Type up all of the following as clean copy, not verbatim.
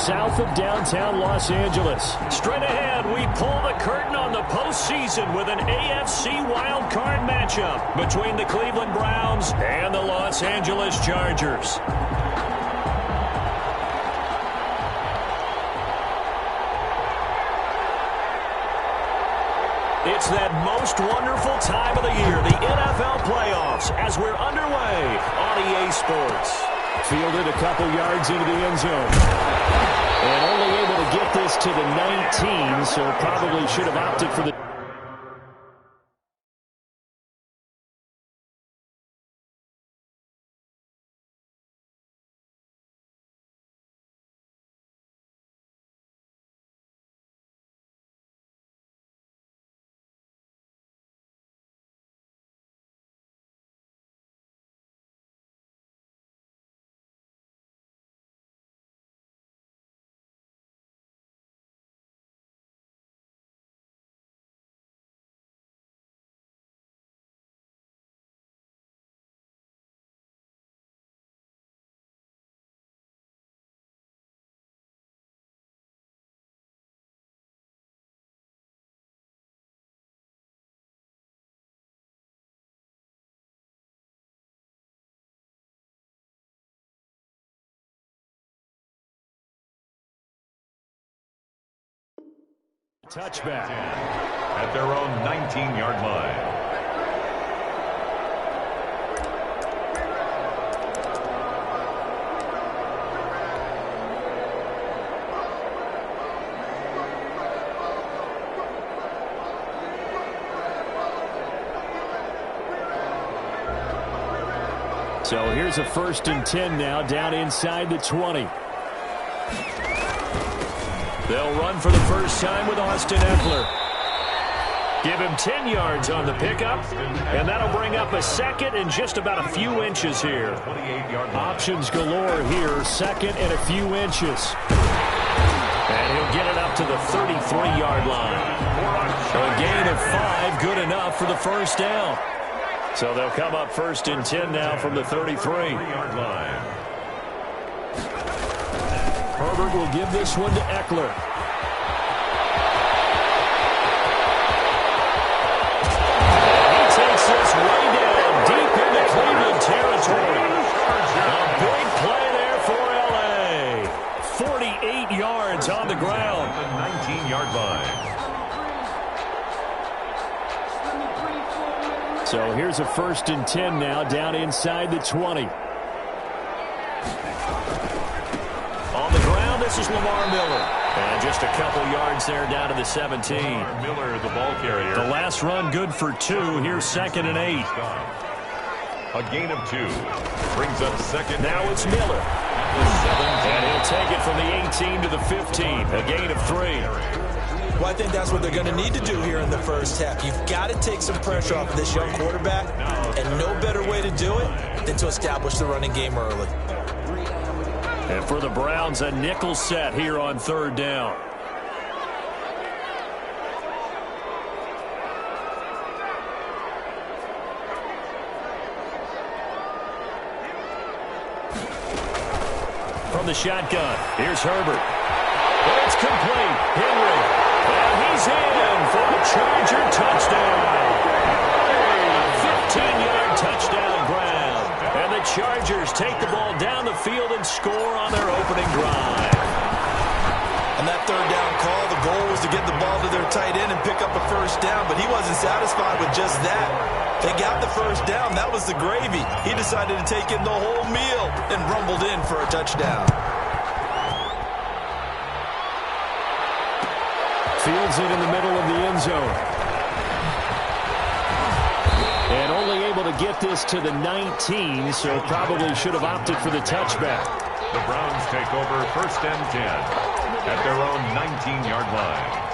south of downtown Los Angeles. Straight ahead, we pull the curtain on the postseason with an AFC wildcard matchup between the Cleveland Browns and the Los Angeles Chargers. It's that most wonderful time of the year, the NFL playoffs, as we're underway on EA Sports. Fielded a couple yards into the end zone. And only able to get this to the 19, so probably should have opted for the... Touchback. At their own 19-yard line. So here's a 1st and 10 now, down inside the 20. They'll run for the first time with Austin Eckler. Give him 10 yards on the pickup, and that'll bring up a second and just about a few inches here. Options galore here, second and a few inches. And he'll get it up to the 33-yard line. A gain of 5, good enough for the first down. So they'll come up 1st and 10 now from the 33-yard line. Herbert will give this one to Eckler. He takes this way down deep into Cleveland territory. A big play there for L.A. 48 yards on the ground. The 19-yard line. So here's a 1st and 10 now, down inside the 20. This is Lamar Miller. And just a couple yards there down to the 17. Lamar Miller, the ball carrier. The last run good for 2. Here's 2nd and 8. A gain of 2. Brings up 2nd. Now it's Miller. And he'll take it from the 18 to the 15. A gain of 3. Well, I think that's what they're going to need to do here in the first half. You've got to take some pressure off of this young quarterback. And no better way to do it than to establish the running game early. And for the Browns, a nickel set here on 3rd down. From the shotgun, here's Herbert. It's complete. Henry. And he's in for a Charger touchdown. A 15-yard touchdown grab. And the Chargers take the ball down the field and score on their opening drive. On that 3rd down call, the goal was to get the ball to their tight end and pick up a first down, but he wasn't satisfied with just that. They got the first down. That was the gravy. He decided to take in the whole meal and rumbled in for a touchdown. Fields it in the middle of the end zone. And only able to get this to the 19, so probably should have opted for the touchback. The Browns take over 1st and 10 at their own 19-yard line.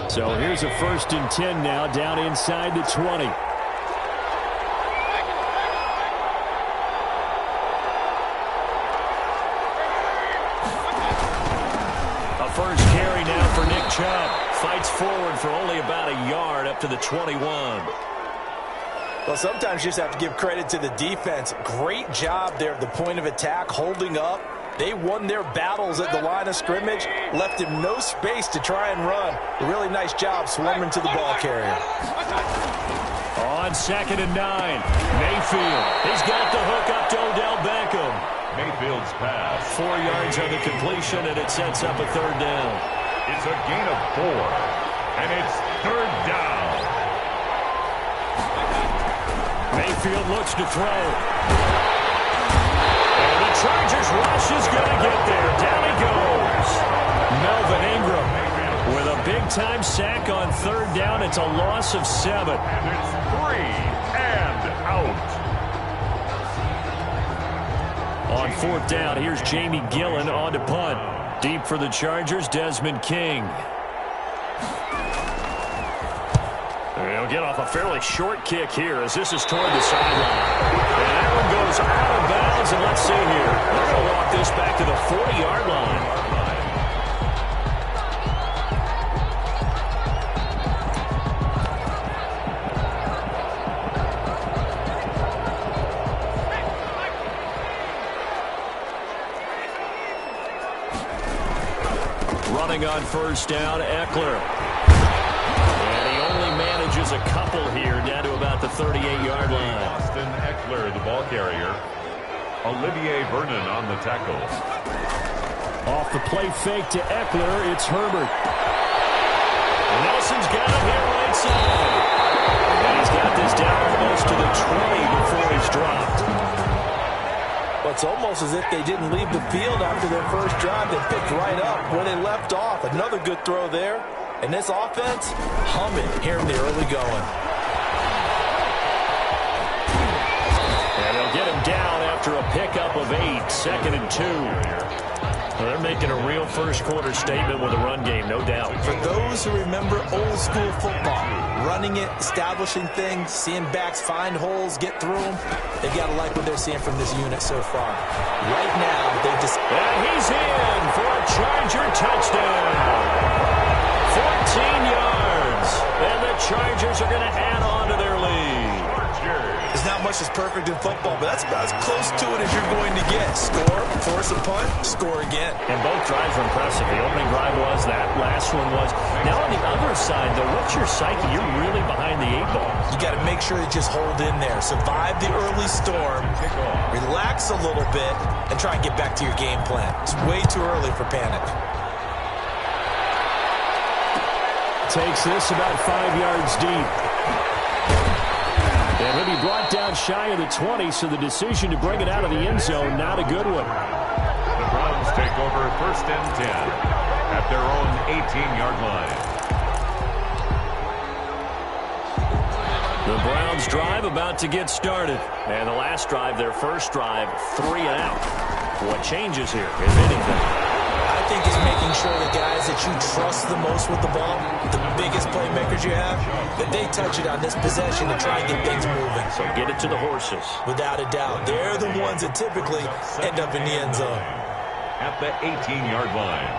So here's a 1st and 10 now, down inside the 20. gets forward for only about a yard up to the 21. Well, sometimes you just have to give credit to the defense. Great job there at the point of attack, holding up. They won their battles at the line of scrimmage, left him no space to try and run. A really nice job swarming to the ball carrier. On 2nd and 9, Mayfield. He's got the hook up to Odell Beckham. Mayfield's pass. 4 yards on the completion, and it sets up a 3rd down. It's a gain of 4, and it's 3rd down. Mayfield looks to throw. And the Chargers rush is going to get there. Down he goes. Melvin Ingram with a big-time sack on 3rd down. It's a loss of 7. And it's 3 and out. On 4th down, here's Jamie Gillen on to punt. Deep for the Chargers, Desmond King. He'll get off a fairly short kick here as this is toward the sideline. And that one goes out of bounds, and let's see here. They're going to walk this back to the 40-yard line. Running on 1st down, Eckler. And he only manages a couple here, down to about the 38-yard line. Austin Eckler, the ball carrier. Olivier Vernon on the tackle. Off the play fake to Eckler, it's Herbert. Nelson's got it here right side. And he's got this down almost to the 20 before he's dropped. Well, it's almost as if they didn't leave the field after their first drive. They picked right up where they left off. Another good throw there. And this offense, humming here in the early going. And they'll get him down after a pickup of 8, 2nd and 2. Well, they're making a real first-quarter statement with a run game, no doubt. For those who remember old-school football, running it, establishing things, seeing backs find holes, get through them, they've got to like what they're seeing from this unit so far. Right now, they've just... And he's in for a Charger touchdown. 14 yards. And the Chargers are going to add on to their lead. There's not much that's perfect in football, but that's about as close to it as you're going to get. Score, force a punt, score again. And both drives were impressive. The opening drive was, that last one was. Now on the other side, though, what's your psyche? You're really behind the 8 ball. You got to make sure to just hold in there. Survive the early storm, relax a little bit, and try and get back to your game plan. It's way too early for panic. Takes this about 5 yards deep. And he'll be brought down shy of the 20, so the decision to bring it out of the end zone, not a good one. The Browns take over 1st and 10 at their own 18-yard line. The Browns drive about to get started. And the last drive, their first drive, 3 and out. What changes here, if anything? I think it's making sure the guys that you trust the most with the ball, the biggest playmakers you have, that they touch it on this possession to try and get things moving. So get it to the horses. Without a doubt. They're the ones that typically end up in the end zone. At the 18-yard line.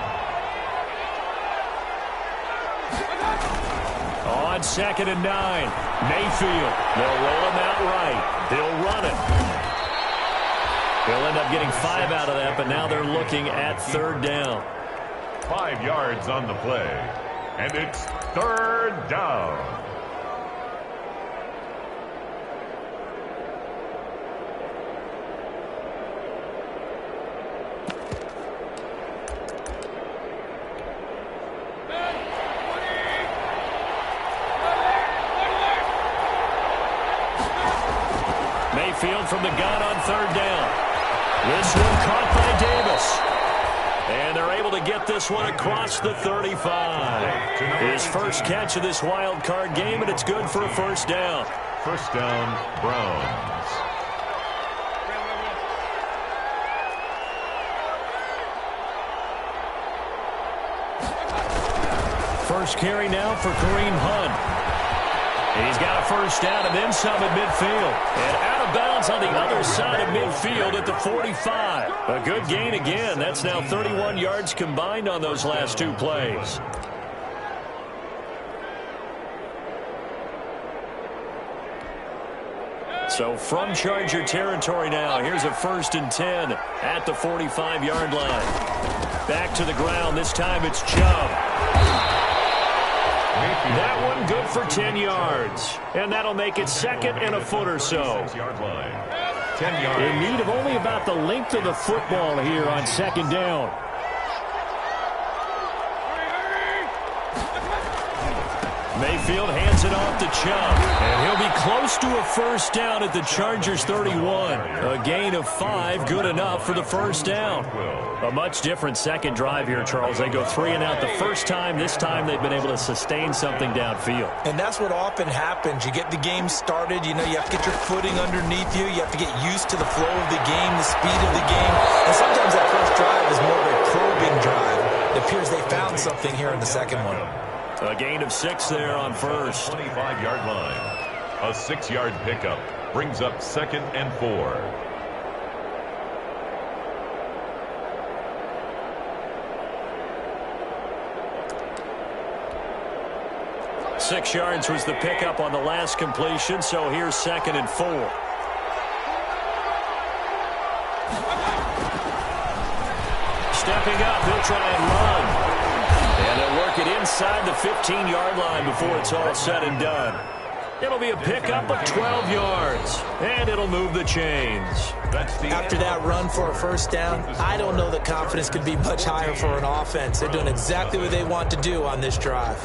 On 2nd and 9, Mayfield. They'll roll him out right. They'll run it. They'll end up getting 5 out of that, but now they're looking at 3rd down. 5 yards on the play, and it's 3rd down. Mayfield from the gun on 3rd down. This one caught by Davis. And they're able to get this one across the 35. His first catch of this wild card game, and it's good for a 1st down. 1st down, Browns. First carry now for Kareem Hunt. He's got a 1st down and then some at midfield. And out of bounds on the other side of midfield at the 45. A good gain again. That's now 31 yards combined on those last 2 plays. So from Charger territory now, here's a 1st and 10 at the 45-yard line. Back to the ground. This time it's Chubb. That one good for 10 yards. And that'll make it 2nd and a foot or so. 10 yards. In need of only about the length of the football here on 2nd down. Mayfield hands it off to Chubb. And he'll be close to a 1st down at the Chargers 31. A gain of 5, good enough for the 1st down. A much different 2nd drive here, Charles. They go 3 and out the first time. This time they've been able to sustain something downfield. And that's what often happens. You get the game started. You know, you have to get your footing underneath you. You have to get used to the flow of the game, the speed of the game. And sometimes that first drive is more of a probing drive. It appears they found something here in the 2nd one. A gain of 6 there on 1st. 25-yard line. A 6-yard pickup brings up 2nd and 4. 6 yards was the pickup on the last completion, so here's 2nd and 4. Stepping up, he'll try and run. And they'll work it inside the 15-yard line before it's all said and done. It'll be a pickup of 12 yards, and it'll move the chains. After that run for a 1st down, I don't know that confidence could be much higher for an offense. They're doing exactly what they want to do on this drive.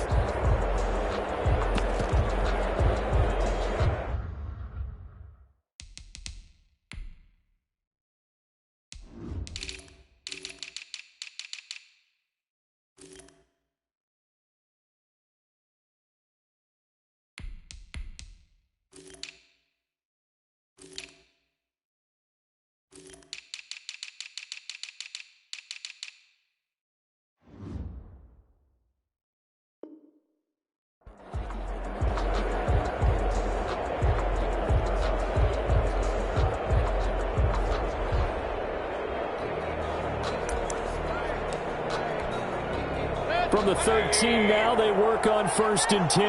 From the 13 now, they work on 1st and 10.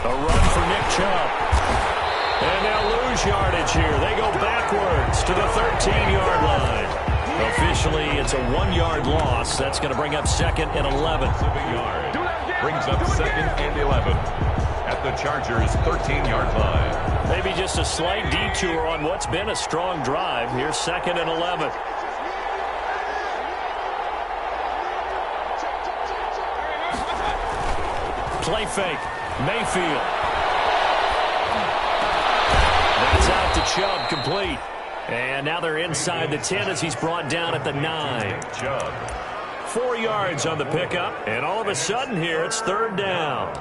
A run for Nick Chubb. And they'll lose yardage here. They go backwards to the 13-yard line. Officially, it's a 1-yard loss. That's going to bring up 2nd and 11. Brings up 2nd and 11 at the Chargers' 13-yard line. Maybe just a slight detour on what's been a strong drive. Here's 2nd and 11. Play fake. Mayfield. That's out to Chubb, complete. And now they're inside the 10 as he's brought down at the 9. Chubb. 4 yards on the pickup, and all of a sudden here it's 3rd down.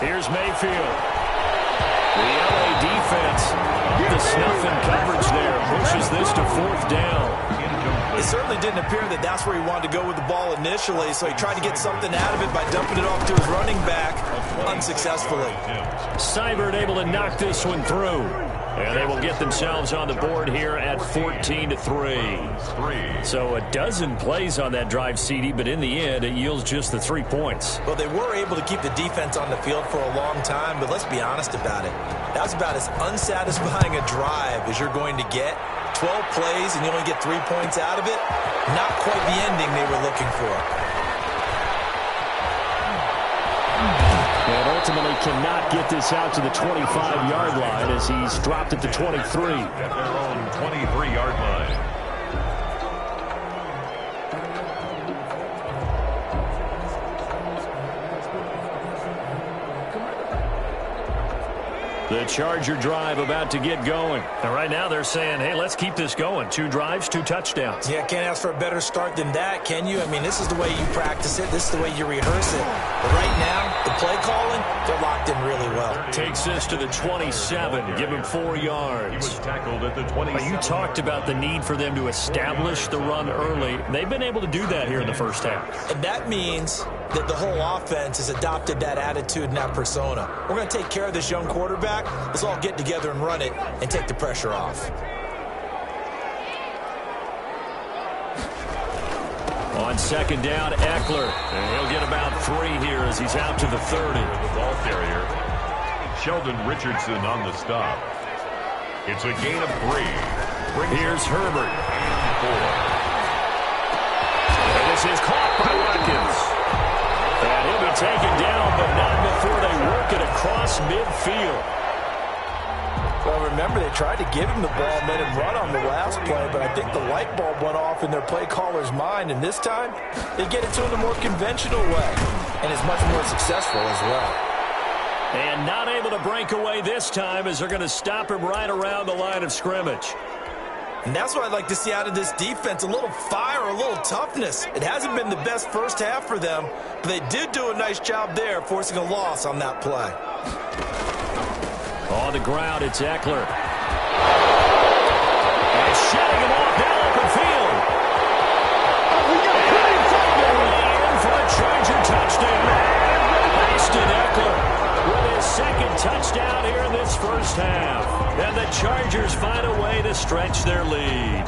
Here's Mayfield. The LA defense up the snuff in coverage there. Pushes this to 4th down. It certainly didn't appear that that's where he wanted to go with the ball initially, so he tried to get something out of it by dumping it off to his running back unsuccessfully. Seibert able to knock this one through. And they will get themselves on the board here at 14-3. So a dozen plays on that drive, CD, but in the end, it yields just the 3 points. Well, they were able to keep the defense on the field for a long time, but let's be honest about it. That's about as unsatisfying a drive as you're going to get. 12 plays and you only get 3 points out of it. Not quite the ending they were looking for. And ultimately cannot get this out to the 25-yard line as he's dropped it to 23. At their own 23-yard line. The Charger drive about to get going. And right now they're saying, hey, let's keep this going. 2 drives, 2 touchdowns. Yeah, can't ask for a better start than that, can you? I mean, this is the way you practice it. This is the way you rehearse it. But right now, the play calling, they're locked in really well. Takes this to the 27. Give him 4 yards. He was tackled at the 27. You talked about the need for them to establish the run early. They've been able to do that here in the first half. And that means that the whole offense has adopted that attitude and that persona. We're going to take care of this young quarterback. Let's all get together and run it and take the pressure off. On second down, Eckler. And he'll get about 3 here as he's out to the 30. The ball carrier, Sheldon Richardson on the stop. It's a gain of 3. Here's Herbert. And 4. And this is caught by Watkins. And he'll be taken down, but not before they work it across midfield. Well, remember, they tried to give him the ball and let him run on the last play, but I think the light bulb went off in their play caller's mind, and this time, they get it to him the more conventional way, and is much more successful as well. And not able to break away this time as they're going to stop him right around the line of scrimmage. And that's what I'd like to see out of this defense, a little fire, a little toughness. It hasn't been the best first half for them, but they did do a nice job there, forcing a loss on that play. On the ground, it's Eckler. And shutting him off down open field. And for a Charger touchdown. Austin Eckler with his second touchdown here in this first half. And the Chargers find a way to stretch their lead.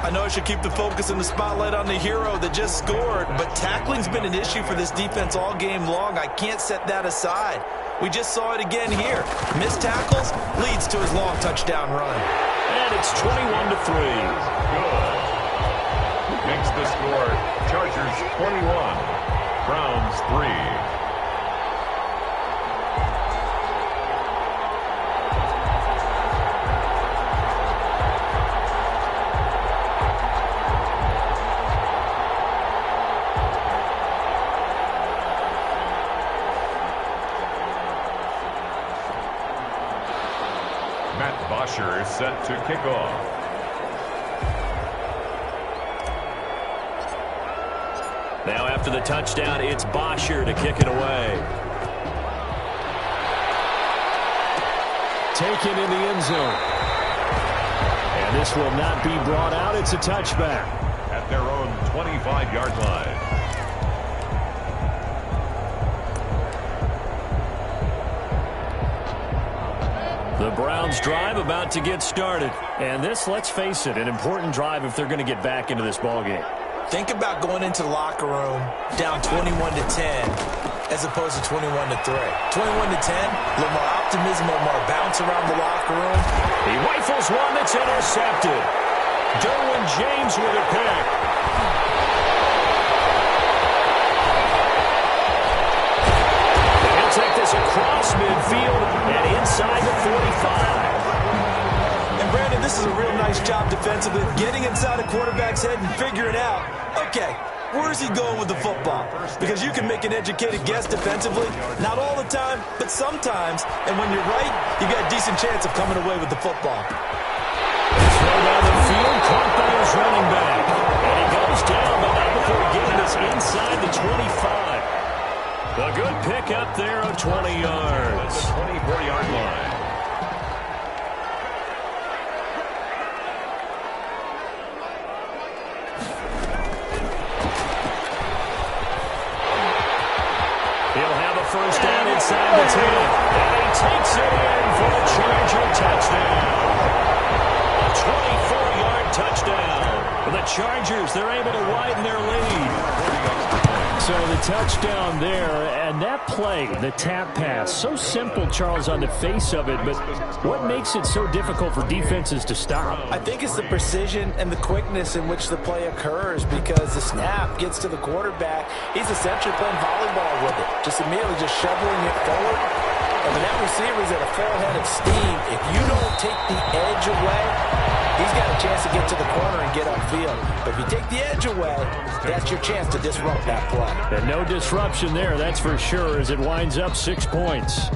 I know I should keep the focus and the spotlight on the hero that just scored, but tackling's been an issue for this defense all game long. I can't set that aside. We just saw it again here. Missed tackles leads to his long touchdown run. And it's 21-3. Good. Makes the score Chargers 21, Browns 3. Bosher is set to kick off. Now after the touchdown, it's Bosher to kick it away. Taken in the end zone. And this will not be brought out. It's a touchback. At their own 25-yard line. The Browns drive about to get started. And this, let's face it, an important drive if they're going to get back into this ballgame. Think about going into the locker room down 21-10 as opposed to 21-3. 21-10, a little more optimism, a little more bounce around the locker room. He rifles one that's intercepted. Derwin James with a pick. He'll take this across midfield and inside the 45. And Brandon, this is a real nice job defensively, getting inside a quarterback's head and figuring out, okay, where is he going with the football? Because you can make an educated guess defensively, not all the time, but sometimes. And when you're right, you've got a decent chance of coming away with the football. Throw down the field, caught by his running back. And he goes down, but not before getting this inside the 25. A good pickup there of 20 yards. 24-yard line. He'll have a first down inside the 10. And he takes it in for the Charger touchdown. A 24-yard touchdown. For the Chargers, they're able to widen their lead. So the touchdown there, and that play, the tap pass, so simple, Charles, on the face of it, but what makes it so difficult for defenses to stop? I think it's the precision and the quickness in which the play occurs, because the snap gets to the quarterback. He's essentially playing volleyball with it, just immediately just shoveling it forward. And when that receiver's at a full head of steam, if you don't take the edge away, he's got a chance to get to the corner and get upfield. But if you take the edge away, that's your chance to disrupt that play. And no disruption there, that's for sure, as it winds up 6 points.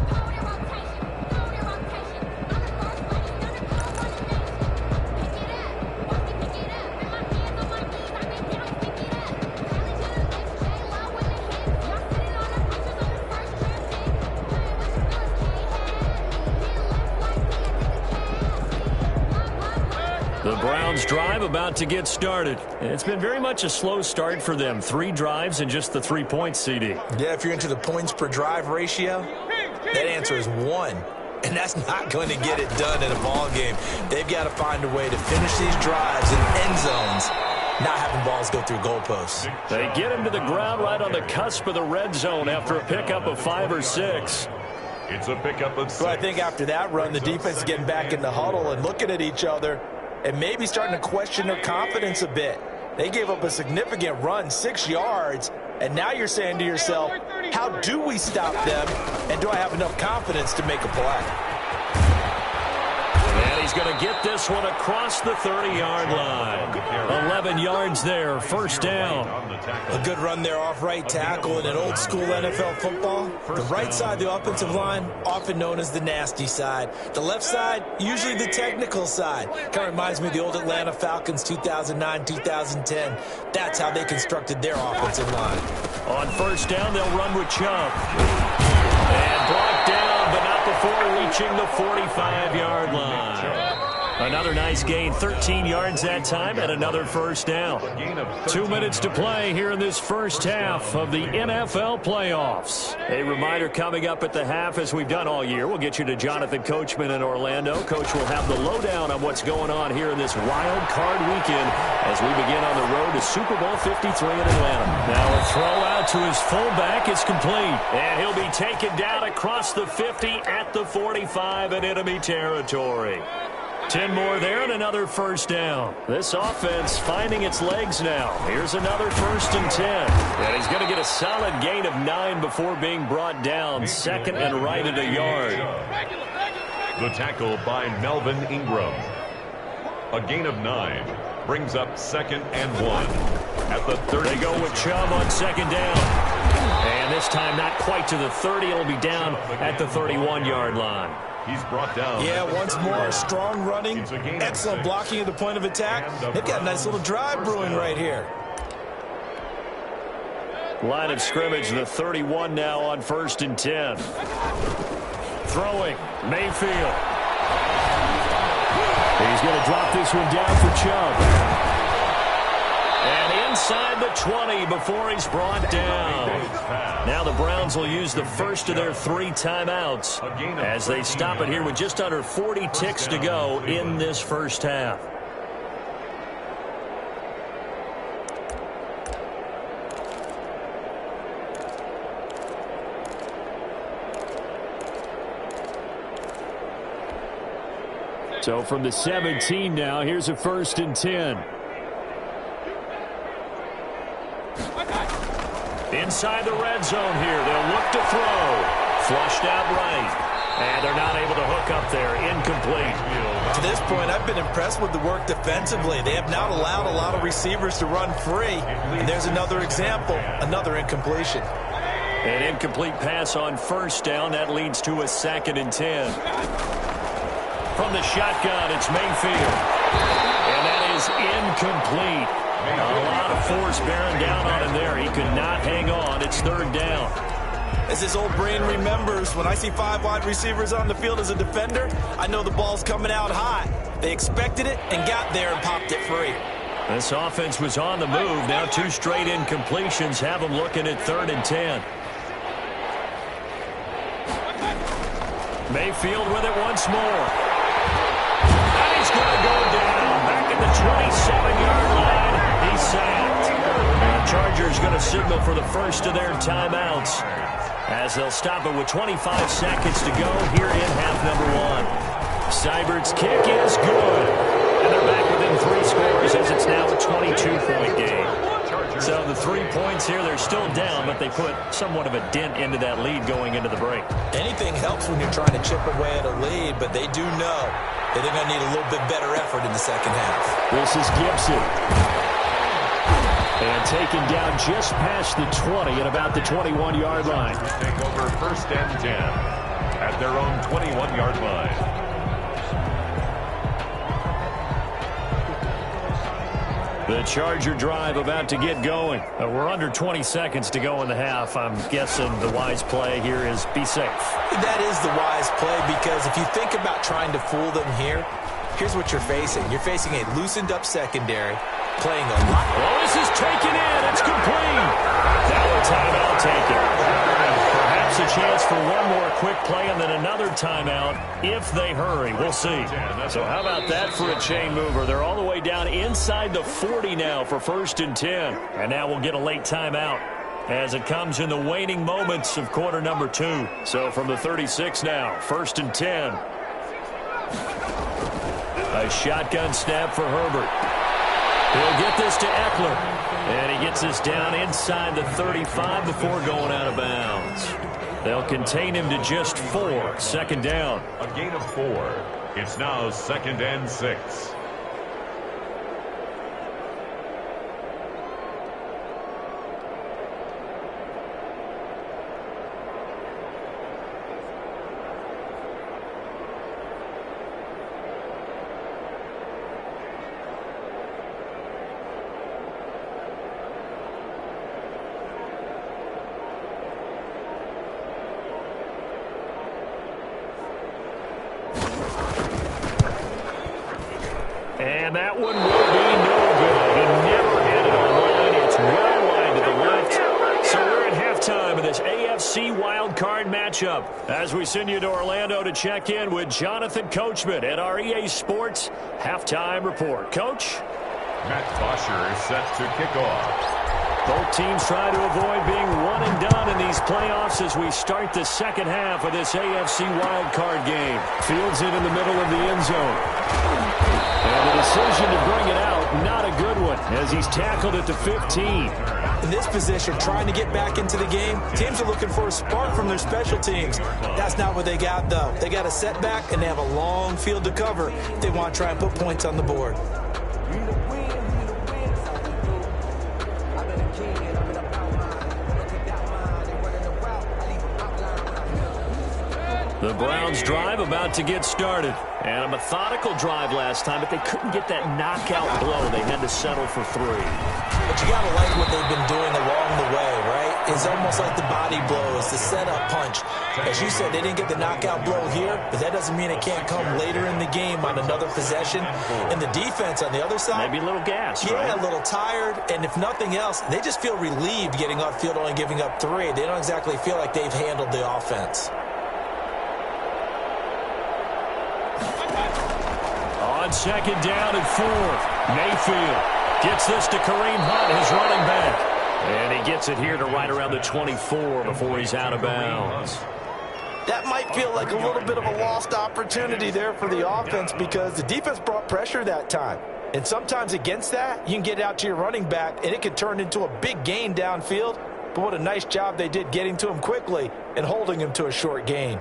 Browns drive about to get started. It's been very much a slow start for them. 3 drives and just the 3 points, CD. Yeah, if you're into the points per drive ratio, that answer is 1. And that's not going to get it done in a ball game. They've got to find a way to finish these drives in end zones, not having balls go through goalposts. They get him to the ground right on the cusp of the red zone after a pickup of 5 or 6. It's a pickup of 6. So I think after that run, the defense is getting back in the huddle and looking at each other and maybe starting to question their confidence a bit. They gave up a significant run, 6 yards, and now you're saying to yourself, how do we stop them, and do I have enough confidence to make a play? And he's going to get this one across the 30-yard line. 11 yards there, first down. A good run there off right tackle in an old-school NFL football. The right side of the offensive line, often known as the nasty side. The left side, usually the technical side. Kind of reminds me of the old Atlanta Falcons 2009-2010. That's how they constructed their offensive line. On first down, they'll run with Chubb. And blocked down, but not before reaching the 45-yard line. Another nice gain, 13 yards that time, and another first down. 2 minutes to play here in this first half of the NFL playoffs. A reminder coming up at the half, as we've done all year, we'll get you to Jonathan Coachman in Orlando. Coach will have the lowdown on what's going on here in this wild card weekend as we begin on the road to Super Bowl 53 in Atlanta. Now a throw out to his fullback is complete, and he'll be taken down across the 50 at the 45 in enemy territory. 10 more there and another first down. This offense finding its legs now. Here's another 1st and 10. And he's going to get a solid gain of 9 before being brought down. 2nd and right at a yard. The tackle by Melvin Ingram. A gain of 9 brings up 2nd and 1 at the 30. They go with Chubb on 2nd down. And this time not quite to the 30. It'll be down at the 31-yard line. He's brought down. Yeah, once more, strong running, excellent blocking at the point of attack. They've got a nice little drive brewing right here. Line of scrimmage, the 31 now on 1st and 10. Throwing, Mayfield. He's going to drop this one down for Chubb. And inside the 20 before he's brought down. Now the Browns will use the first of their 3 timeouts as they stop it here with just under 40 ticks to go in this first half. So from the 17 now, here's a 1st and 10. Inside the red zone here. They'll look to throw. Flushed out right. And they're not able to hook up there. Incomplete. To this point, I've been impressed with the work defensively. They have not allowed a lot of receivers to run free. And there's another example, another incompletion. An incomplete pass on 1st down. That leads to a 2nd and 10. From the shotgun, it's Mayfield. And that is incomplete. A lot of force bearing down on him there. He could not hang on. It's 3rd down. As his old brain remembers, when I see 5 wide receivers on the field as a defender, I know the ball's coming out high. They expected it and got there and popped it free. This offense was on the move. Now 2 straight incompletions have them looking at 3rd and 10. Mayfield with it once more. And he's going to go down back at the 27-yard line. He's sacked. The Chargers going to signal for the first of their timeouts as they'll stop it with 25 seconds to go here in half number 1. Seibert's kick is good. And they're back within 3 scores as it's now a 22-point game. So the 3 points here, they're still down, but they put somewhat of a dent into that lead going into the break. Anything helps when you're trying to chip away at a lead, but they do know that they're going to need a little bit better effort in the second half. This is Gibson. And taken down just past the 20 at about the 21-yard line. Take over 1st and 10 at their own 21-yard line. The Charger drive about to get going. We're under 20 seconds to go in the half. I'm guessing the wise play here is be safe. That is the wise play, because if you think about trying to fool them here, here's what you're facing. You're facing a loosened-up secondary, playing a lot. Oh, this is taken in. It's complete. Now a timeout taken. Perhaps a chance for one more quick play and then another timeout if they hurry. We'll see. So how about that for a chain mover? They're all the way down inside the 40 now for 1st and 10. And now we'll get a late timeout as it comes in the waning moments of quarter number 2. So from the 36 now, 1st and 10. A shotgun snap for Herbert. He'll get this to Eckler. And he gets this down inside the 35 before going out of bounds. They'll contain him to just 4. 2nd down. A gain of 4. It's now 2nd and 6. And that one will be no good. He never had it online. It's well wide to the left. So we're at halftime of this AFC wildcard matchup as we send you to Orlando to check in with Jonathan Coachman at our EA Sports Halftime Report. Coach? Matt Bosher is set to kick off. Both teams try to avoid being one and done in these playoffs as we start the second half of this AFC wildcard game. Fields it in the middle of the end zone. And the decision to bring it out, not a good one, as he's tackled at the 15. In this position, trying to get back into the game, teams are looking for a spark from their special teams. That's not what they got, though. They got a setback, and they have a long field to cover. They want to try and put points on the board. The Browns drive about to get started. And a methodical drive last time, but they couldn't get that knockout blow. They had to settle for 3. But you got to like what they've been doing along the way, right? It's almost like the body blows, the setup punch. As you said, they didn't get the knockout blow here, but that doesn't mean it can't come later in the game on another possession. And the defense on the other side, maybe a little gas, yeah, right? A little tired. And if nothing else, they just feel relieved getting off field, only giving up 3. They don't exactly feel like they've handled the offense. On 2nd down and 4, Mayfield gets this to Kareem Hunt, his running back. And he gets it here to right around the 24 before he's out of bounds. That might feel like a little bit of a lost opportunity there for the offense because the defense brought pressure that time. And sometimes against that, you can get out to your running back, and it could turn into a big gain downfield. But what a nice job they did getting to him quickly and holding him to a short gain.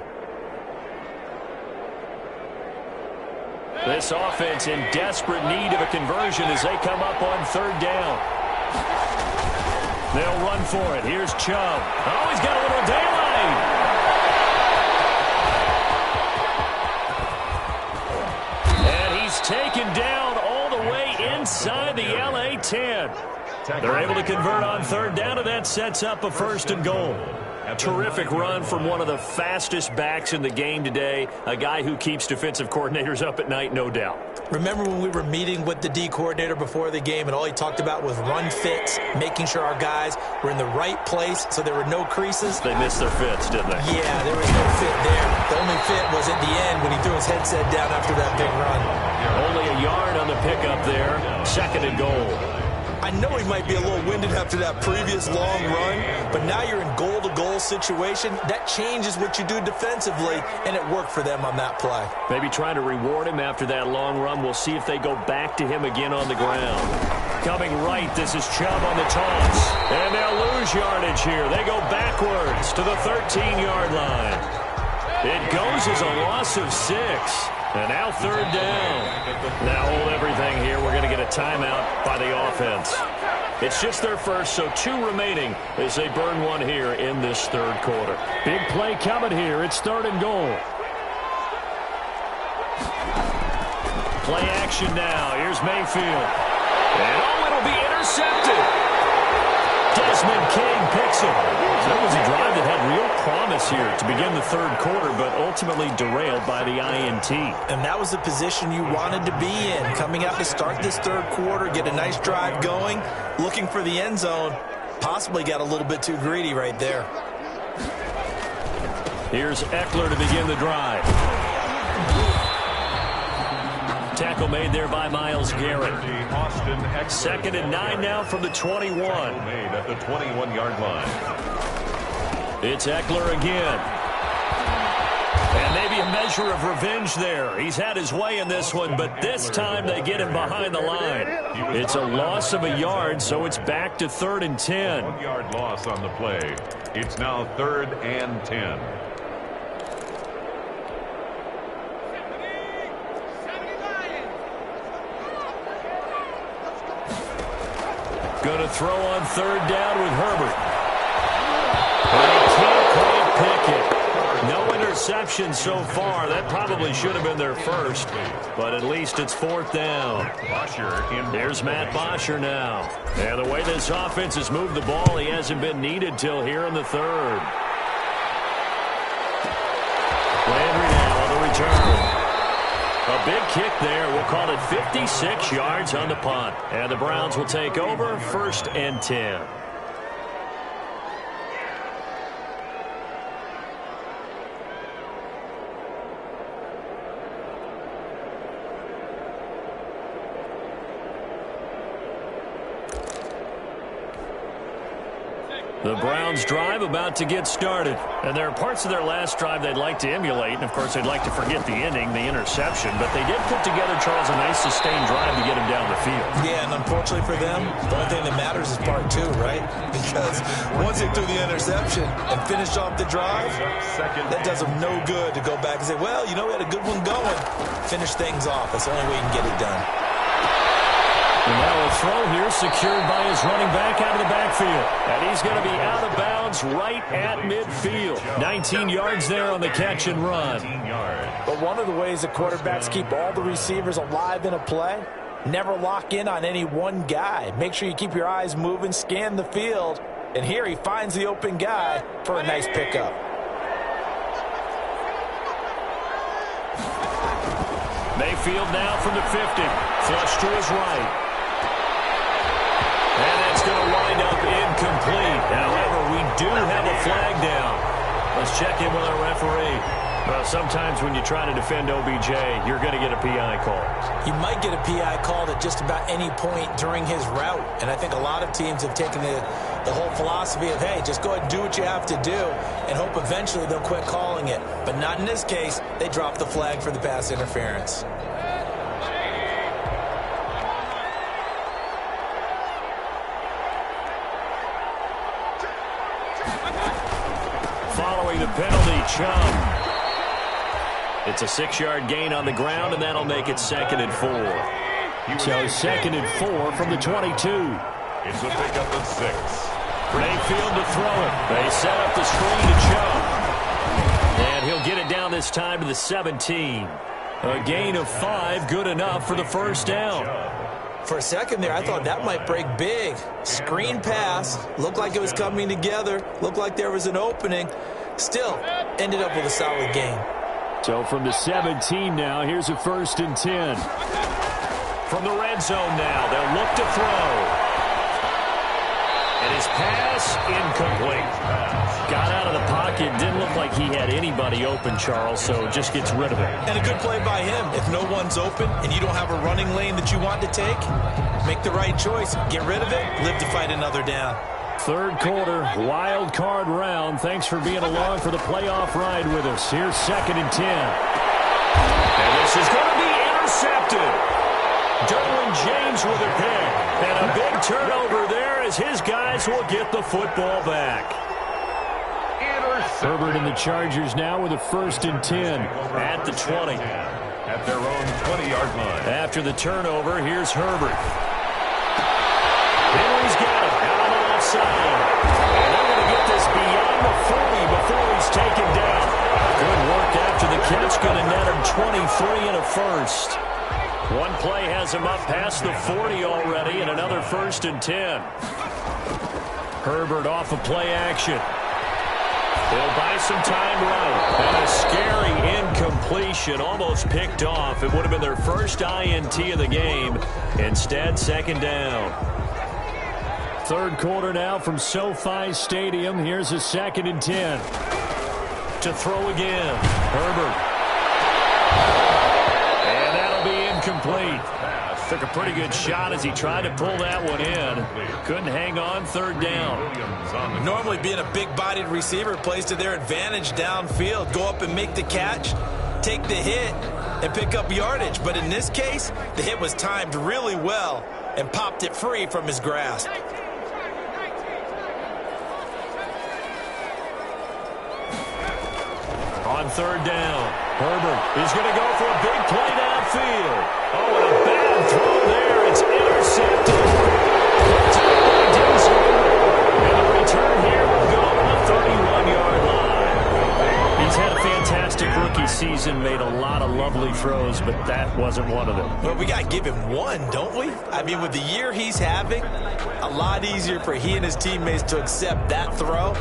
This offense in desperate need of a conversion as they come up on 3rd down. They'll run for it. Here's Chubb. Oh, he's got a little daylight. And he's taken down all the way inside the LA 10. They're able to convert on 3rd down, and that sets up a 1st and goal. Terrific run from one of the fastest backs in the game today, a guy who keeps defensive coordinators up at night, no doubt. Remember when we were meeting with the D coordinator before the game, and all he talked about was run fits, making sure our guys were in the right place so there were no creases? They missed their fits, didn't they? Yeah, there was no fit there. The only fit was at the end when he threw his headset down after that big run. Only a yard on the pickup there, 2nd and goal. I know he might be a little winded after that previous long run, but now you're in goal-to-goal situation. That changes what you do defensively, and it worked for them on that play. Maybe trying to reward him after that long run. We'll see if they go back to him again on the ground. Coming right, this is Chubb on the toss. And they'll lose yardage here. They go backwards to the 13-yard line. It goes as a loss of 6. And now 3rd down. Now hold everything here. We're going to get a timeout by the offense. It's just their first, so 2 remaining as they burn 1 here in this 3rd quarter. Big play coming here. It's 3rd and goal. Play action now. Here's Mayfield. And oh, it'll be intercepted. Desmond King picks him. So that was a drive that had real promise pass here to begin the third quarter, but ultimately derailed by the INT. And that was the position you wanted to be in, coming out to start this third quarter, get a nice drive going, looking for the end zone. Possibly got a little bit too greedy right there. Here's Eckler to begin the drive. Tackle made there by Myles Garrett. 2nd and 9 now from the 21. Made at the 21-yard line. It's Eckler again. And maybe a measure of revenge there. He's had his way in this one, but this time they get him behind the line. It's a loss of a yard, so it's back to 3rd and 10. 1-yard loss on the play. It's now 3rd and 10. Going to throw on 3rd down with Herbert. But he can't quite pick it. No interception so far. That probably should have been their first, but at least it's 4th down. There's Matt Bosher now. And the way this offense has moved the ball, he hasn't been needed till here in the 3rd. Landry now on the return. A big kick there. We'll call it 56 yards on the punt. And the Browns will take over 1st and 10. The Browns drive about to get started. And there are parts of their last drive they'd like to emulate. And, of course, they'd like to forget the ending, the interception. But they did put together, Charles, a nice sustained drive to get him down the field. Yeah, and unfortunately for them, the only thing that matters is part 2, right? Because once they threw the interception and finished off the drive, that does them no good to go back and say, well, you know, we had a good one going. Finish things off. That's the only way you can get it done. And now a throw here secured by his running back out of the backfield. And he's going to be out of bounds right at midfield. 19 yards there on the catch and run. But one of the ways that quarterbacks keep all the receivers alive in a play, never lock in on any one guy. Make sure you keep your eyes moving, scan the field. And here he finds the open guy for a nice pickup. Mayfield now from the 50. Flush to his right. And that's going to wind up incomplete. However, we do have a flag down. Let's check in with our referee. Well, sometimes when you try to defend OBJ, you're going to get a PI call. You might get a PI called at just about any point during his route. And I think a lot of teams have taken the whole philosophy of, hey, just go ahead and do what you have to do and hope eventually they'll quit calling it. But not in this case. They dropped the flag for the pass interference. Following the penalty, Chubb. It's a 6-yard gain on the ground, and that'll make it 2nd and 4. So 2nd and 4 from the 22. It's a pickup of 6. Mayfield to throw it. They set up the screen to Chubb. And he'll get it down this time to the 17. A gain of 5, good enough for the first down. For a second there, I thought that might break big. Screen pass. Looked like it was coming together. Looked like there was an opening. Still, ended up with a solid gain. So from the 17 now, here's a 1st and 10. From the red zone now, they'll look to throw. And his pass incomplete. Got out of the pocket. Didn't look like he had anybody open, Charles, so just gets rid of it. And a good play by him. If no one's open and you don't have a running lane that you want to take, make the right choice. Get rid of it. Live to fight another down. Third quarter, wild card round. Thanks for being along for the playoff ride with us. Here's 2nd and 10. And this is going to be intercepted. Derwin James with a pick. And a big turnover there as his guys will get the football back. Herbert and the Chargers now with a 1st and 10 at the 20. At their own 20-yard line. After the turnover, here's Herbert. Henry's got it. Out on the left side. And they're going to get this beyond the 40 before he's taken down. Good work after the catch. Going to net him 23 and a first. One play has him up past the 40 already, and another 1st and 10. Herbert off of play action. He'll buy some time right. And a scary incompletion, almost picked off. It would have been their first INT of the game. Instead, second down. Third quarter now from SoFi Stadium. Here's a 2nd and 10. To throw again. Herbert. And that'll be incomplete. Took a pretty good shot as he tried to pull that one in. Couldn't hang on, third down. Normally being a big-bodied receiver plays to their advantage downfield. Go up and make the catch, take the hit, and pick up yardage. But in this case, the hit was timed really well and popped it free from his grasp. On third down, Herbert is going to go for a big play downfield. Oh, and a bad throw there. It's intercepted. And the return here will go on the 31-yard line. He's had a fantastic rookie season, made a lot of lovely throws, but that wasn't one of them. Well, we got to give him one, don't we? I mean, with the year he's having, a lot easier for he and his teammates to accept that throw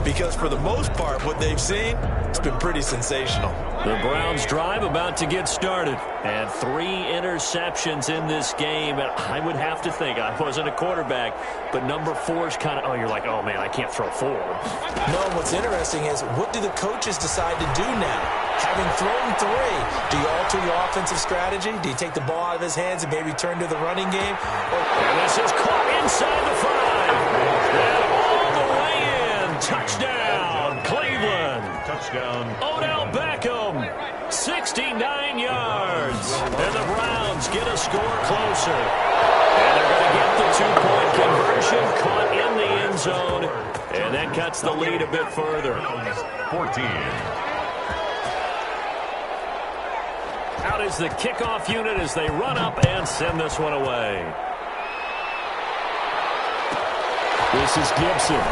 because for the most part, what they've seen, it's been pretty sensational. The Browns drive about to get started. And 3 interceptions in this game. And I would have to think, I wasn't a quarterback, but number 4 is kind of, oh, you're like, oh, man, I can't throw 4. No, what's interesting is what do the coaches decide to do now? Having thrown 3, do you alter your offensive strategy? Do you take the ball out of his hands and maybe turn to the running game? And this is caught inside the 5. And all the way in. Touchdown, Cleveland. Touchdown. Odell Beckham, 69 yards. And the Browns get a score closer. And they're going to get the 2-point conversion, caught in the end zone. And that cuts the lead a bit further. 14. Out is the kickoff unit as they run up and send this one away. This is Gibson.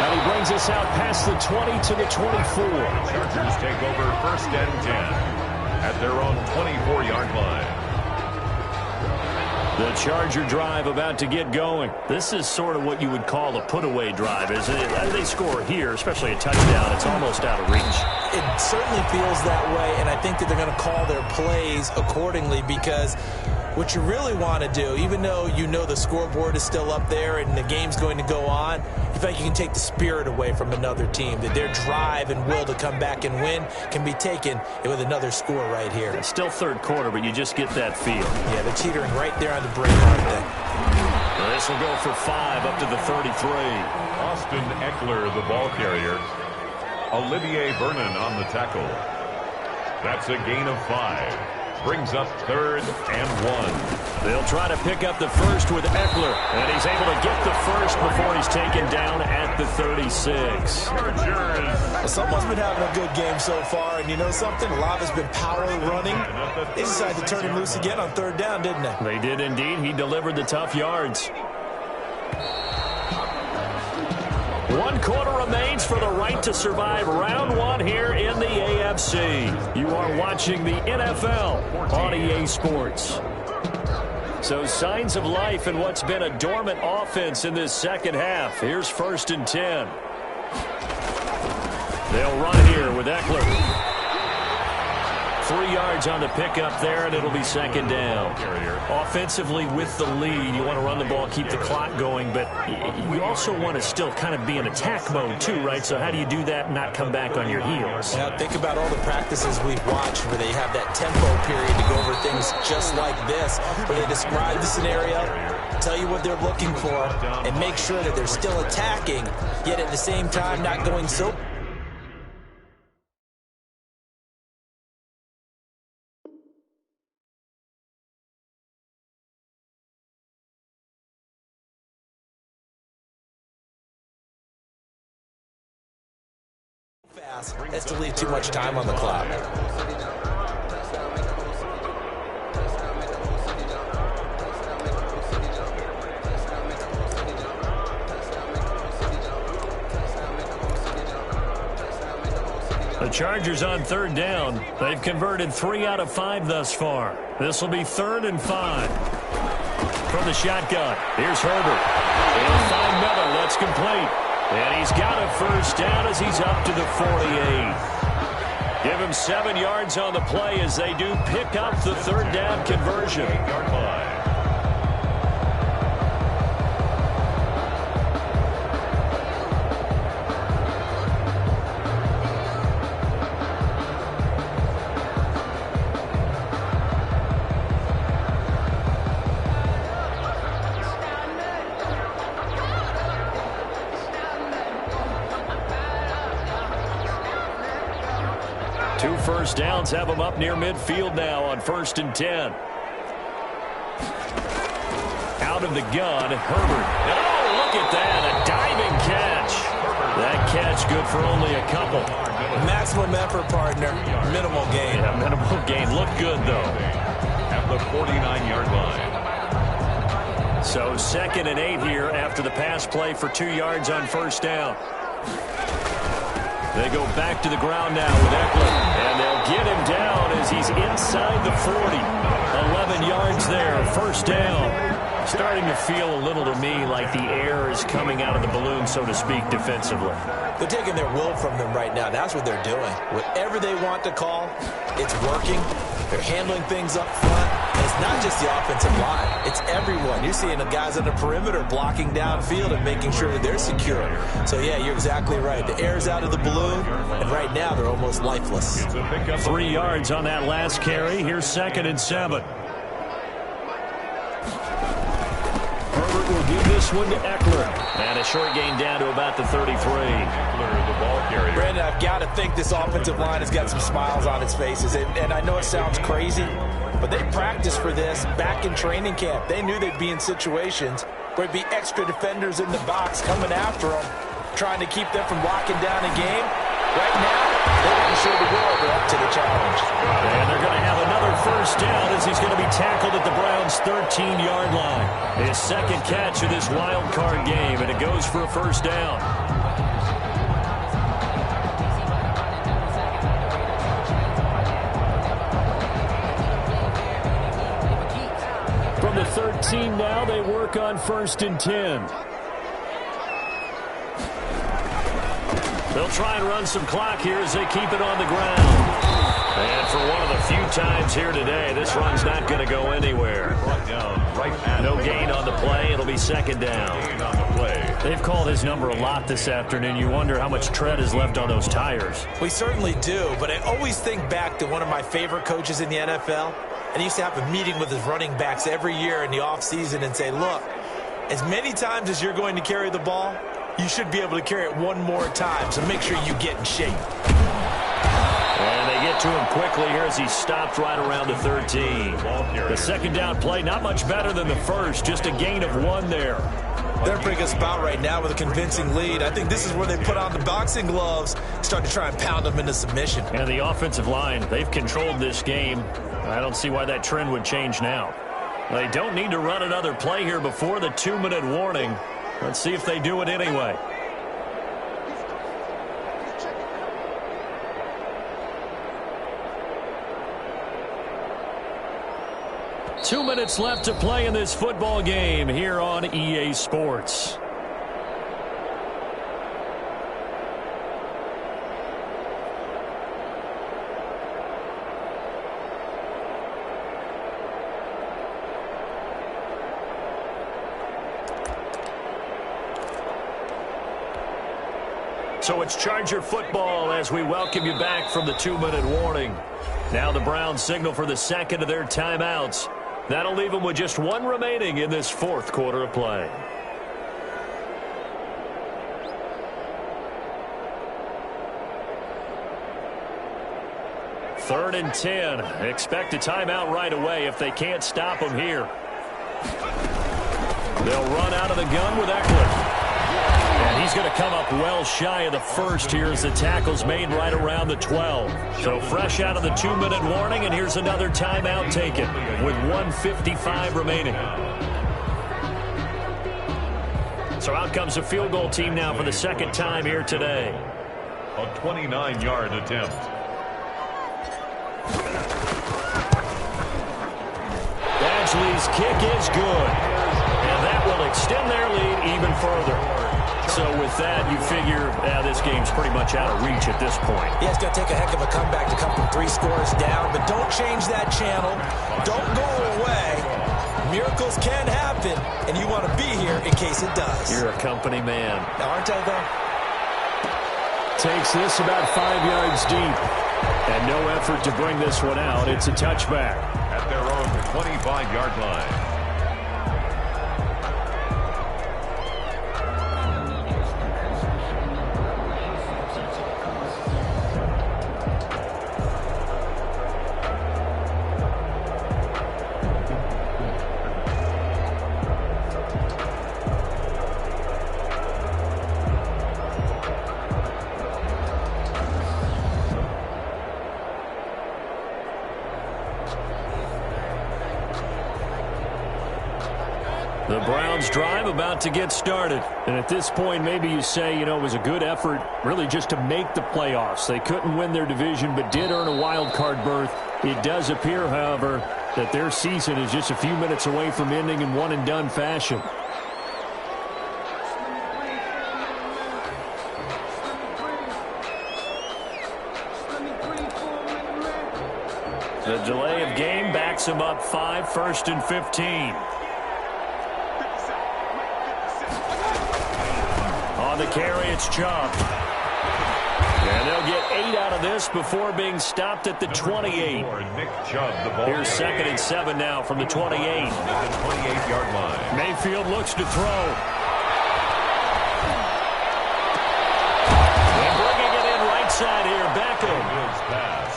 And he brings us out past the 20 to the 24. Chargers take over 1st and 10 at their own 24-yard line. The Charger drive about to get going. This is sort of what you would call a put-away drive, isn't it? As they score here, especially a touchdown, it's almost out of reach. It certainly feels that way, and I think that they're going to call their plays accordingly because what you really want to do, even though you know the scoreboard is still up there and the game's going to go on, you feel like you can take the spirit away from another team, that their drive and will to come back and win can be taken with another score right here. It's still third quarter, but you just get that feel. Yeah, they're teetering right there on the brink, aren't they? This will go for 5 up to the 33. Austin Eckler, the ball carrier. Olivier Vernon on the tackle. That's a gain of 5. Brings up 3rd and 1. They'll try to pick up the first with Eckler, and he's able to get the first before he's taken down at the 36. Someone's been having a good game so far, and you know something? A lot of it's been power running. They decided to turn him loose again on 3rd down, didn't they? They did indeed. He delivered the tough yards. 1 quarter remains for the right to survive round 1 here in the AFC. You are watching the NFL on EA Sports. So signs of life in what's been a dormant offense in this second half. Here's 1st and 10. They'll run here with Eckler. 3 yards on the pickup there, and it'll be 2nd down. Offensively with the lead, you want to run the ball, keep the clock going, but you also want to still kind of be in attack mode too, right? So how do you do that and not come back on your heels? Now, think about all the practices we've watched where they have that tempo period to go over things just like this, where they describe the scenario, tell you what they're looking for, and make sure that they're still attacking, yet at the same time not going so fast as to leave too much time on the clock. The Chargers on 3rd down. They've converted 3 out of 5 thus far. This will be 3rd and 5. From the shotgun, here's Herbert. They'll find Miller. That's complete. And he's got a first down as he's up to the 48. Give him 7 yards on the play as they do pick up the third down conversion. 8-yard line. Two first downs have him up near midfield now on 1st and 10. Out of the gun, Herbert. And oh, look at that, a diving catch. That catch good for only a couple. Maximum effort, partner. Minimal gain. Yeah, minimal gain. Looked good, though. At the 49-yard line. So 2nd and 8 here after the pass play for 2 yards on first down. They go back to the ground now with Eckler. And they'll get him down as he's inside the 40. 11 yards there, first down. Starting to feel a little to me like the air is coming out of the balloon, so to speak, defensively. They're taking their will from them right now. That's what they're doing. Whatever they want to call, it's working. They're handling things up front. And it's not just the offensive line. It's everyone. You're seeing the guys on the perimeter blocking downfield and making sure that they're secure. So, yeah, you're exactly right. The air's out of the balloon, and right now they're almost lifeless. 3 yards on that last carry. Here's 2nd and 7. Herbert will give this one to Eckler. And a short gain down to about the 33. Eckler, the ball carrier. Brandon, I've got to think this offensive line has got some smiles on its faces. And I know it sounds crazy, but they practiced for this back in training camp. They knew they'd be in situations where there'd be extra defenders in the box coming after them, trying to keep them from locking down a game. Right now, they want to show the world they're up to the challenge. And they're going to have another first down as he's going to be tackled at the Browns' 13-yard line. His 2nd catch of this wild card game, and it goes for a first down. From the 13 now, they work on 1st and 10. They'll try and run some clock here as they keep it on the ground. And for one of the few times here today, this run's not going to go anywhere. No gain on the play. It'll be 2nd down. They've called his number a lot this afternoon. You wonder how much tread is left on those tires. We certainly do, but I always think back to one of my favorite coaches in the NFL. And he used to have a meeting with his running backs every year in the offseason and say, look, as many times as you're going to carry the ball, you should be able to carry it one more time, so make sure you get in shape. And they get to him quickly here as he stopped right around the 13. The 2nd down play, not much better than the first, just a gain of 1 there. They're a pretty good spot right now with a convincing lead. I think this is where they put on the boxing gloves, start to try and pound them into submission. And the offensive line, they've controlled this game. I don't see why that trend would change now. They don't need to run another play here before the 2-minute warning. Let's see if they do it anyway. Two minutes left to play in this football game here on EA Sports. So it's Charger football as we welcome you back from the 2-minute warning. Now the Browns signal for the 2nd of their timeouts. That'll leave them with just 1 remaining in this 4th quarter of play. Third and 10. Expect a timeout right away if they can't stop them here. They'll run out of the gun with Eckler. And he's going to come up well shy of the first here as the tackle's made right around the 12. So fresh out of the 2-minute warning, and here's another timeout taken with 1:55 remaining. So out comes the field goal team now for the 2nd time here today. A 29-yard attempt. Badgley's kick is good. And that will extend their lead even further. So with that, you figure this game's pretty much out of reach at this point. Yeah, it's going to take a heck of a comeback to come from 3 scores down, but don't change that channel. Don't go away. Miracles can happen, and you want to be here in case it does. You're a company man. Aren't I, though? Takes this about 5 yards deep. And no effort to bring this one out. It's a touchback. At their own 25-yard line. The Browns drive about to get started. And at this point, maybe you say, it was a good effort really just to make the playoffs. They couldn't win their division but did earn a wild card berth. It does appear, however, that their season is just a few minutes away from ending in one-and-done fashion. The delay of game backs him up 5, 1st and 15. On the carry, it's Chubb. And they'll get 8 out of this before being stopped at the 28. Here's 2nd and 7 now from the 28. 28-yard line. Mayfield looks to throw. And bringing it in right side here, Beckham.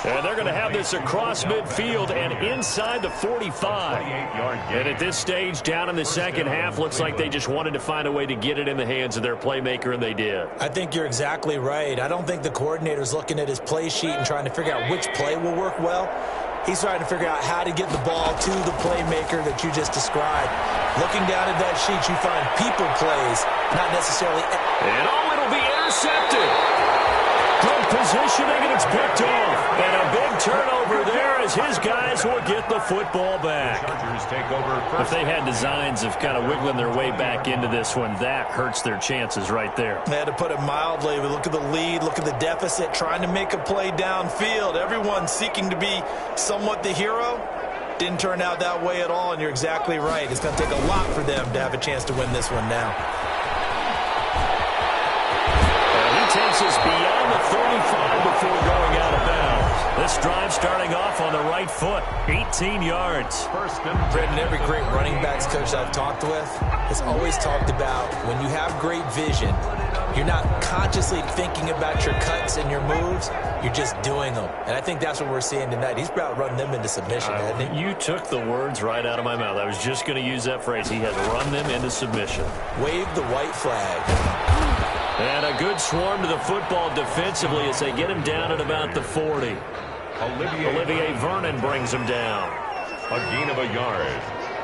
And they're going to have this across midfield and inside the 45. And at this stage, down in the second half, looks like they just wanted to find a way to get it in the hands of their playmaker, and they did. I think you're exactly right. I don't think the coordinator's looking at his play sheet and trying to figure out which play will work well. He's trying to figure out how to get the ball to the playmaker that you just described. Looking down at that sheet, you find people plays, not necessarily... And it'll be intercepted. Good positioning, and it's picked off. And a big turnover there as his guys will get the football back. If they had designs of kind of wiggling their way back into this one, that hurts their chances right there. They had to put it mildly. We look at the lead, look at the deficit, trying to make a play downfield. Everyone seeking to be somewhat the hero. Didn't turn out that way at all, and you're exactly right. It's going to take a lot for them to have a chance to win this one now. Takes us beyond the 35 before going out of bounds. This drive starting off on the right foot, 18 yards. Brendan, every great running backs coach I've talked with has always talked about when you have great vision, you're not consciously thinking about your cuts and your moves, you're just doing them. And I think that's what we're seeing tonight. He's about running them into submission, hasn't he? You took the words right out of my mouth. I was just going to use that phrase. He has run them into submission. Wave the white flag. And a good swarm to the football defensively as they get him down at about the 40. Olivier Vernon brings him down. A gain of a yard.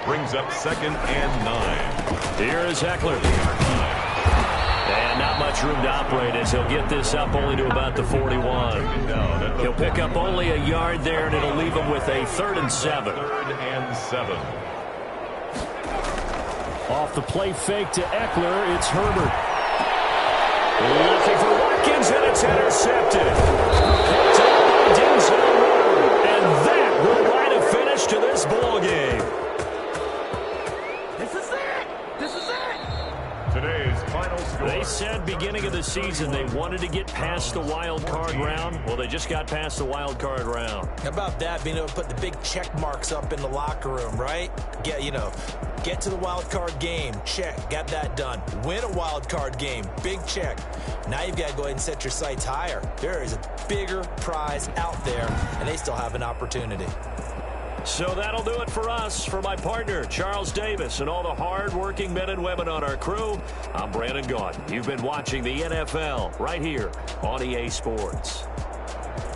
Brings up 2nd and 9. Here is Eckler. And not much room to operate as he'll get this up only to about the 41. He'll pick up only a yard there, and it'll leave him with a 3rd and 7. 3rd and 7. Off the play fake to Eckler, it's Herbert. Looking for Watkins, and it's intercepted. Picked up by Denzel Ward. And that will write a finish to this ball game. This is it. This is it. Today's final score. They said beginning of the season they wanted to get past the wild card round. Well, they just got past the wild card round. How about that, being able to put the big check marks up in the locker room, right? Get to the wild card game, check, got that done. Win a wild card game, big check. Now you've got to go ahead and set your sights higher. There is a bigger prize out there, and they still have an opportunity. So that'll do it for us. For my partner, Charles Davis, and all the hard-working men and women on our crew, I'm Brandon Gaudin. You've been watching the NFL right here on EA Sports.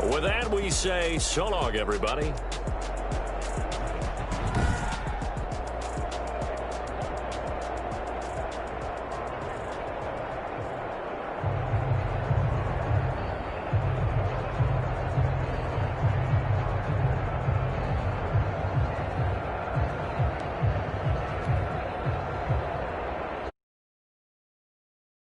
With that, we say so long, everybody.